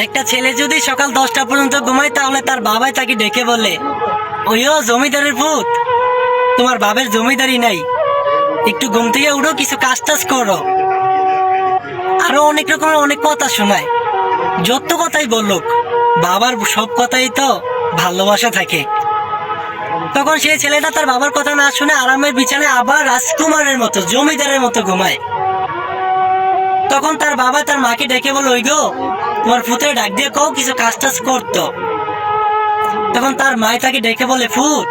একটা ছেলে যদি সকাল 10টা পর্যন্ত ঘুমায় তাহলে তার বাবাই তাকে ডেকে বলে, ওইও জমিদারের পুত, তোমার বাবার জমিদারি নাই, একটু ঘুম থেকে উঠো, কিছু কাজ টাজ করো। আরো অনেক রকমের অনেক কথা শোনায়। যত কথাই বলুক, বাবার সব কথাই তো ভালোবাসা থাকে। তখন সেই ছেলেটা তার বাবার কথা না শুনে আরামের বিছানায় আবার রাজকুমারের মতো জমিদারের মতো ঘুমায়। তখন তার বাবা তার মাকে ডেকে বলে, ওই গো, তোমার ফুতের ডাক দিয়ে কও কিছু কাজ টাজ করতো। তখন তার মায় তাকে ডেকে বলে, ফুত,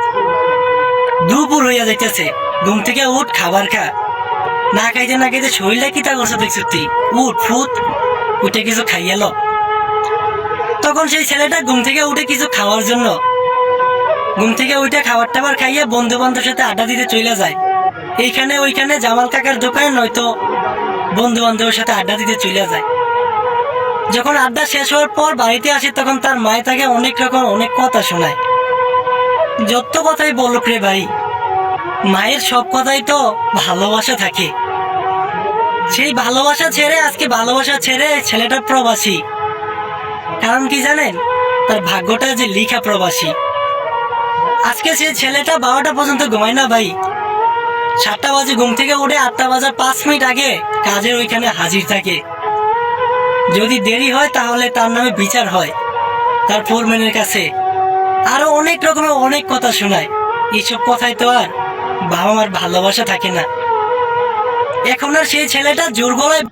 দুপুর হইয়া যাইতেছে, ঘুম থেকে উঠ, খাবার খা। না খাইতে না খাইতে শরীরটা কি তা করছো দেখছো তুই, উঠ ফুত, উঠে কিছু খাইয়ালো। তখন সেই ছেলেটা ঘুম থেকে উঠে কিছু খাওয়ার জন্য ঘুম থেকে উঠে খাবার টাবার খাইয়ে বন্ধু বান্ধবের সাথে আড্ডা দিতে চলে যায়। এইখানে ওইখানে জামাল কাকার দোকানে, নয়তো বন্ধু বান্ধবের সাথে আড্ডা দিতে চলে যায়। যখন আড্ডা শেষ হওয়ার পর বাড়িতে আসে, তখন তার মায়ে তাকে অনেক রকম অনেক কথা শোনায়। যত কথাই বলুক রে ভাই, মায়ের সব কথাই তো ভালোবাসা থাকে। সেই ভালোবাসা ছেড়ে ছেলেটা প্রবাসী। কারণ কি জানেন, তার ভাগ্যটা যে লিখা প্রবাসী। আজকে সেই ছেলেটা 12টা পর্যন্ত ঘুমায় না ভাই, 7টা বাজে ঘুম থেকে উঠে 8টা বাজার 5 মিনিট আগে কাজের ওইখানে হাজির থাকে। যদি দেরি হয় তাহলে তার নামে বিচার হয় তার ফোরম্যানের কাছে। আরো অনেক রকমের অনেক কথা শোনায়। এইসব কথায় তো আর বাবা মার ভালোবাসা থাকে না। এখন আর সেই ছেলেটা জোর গলায়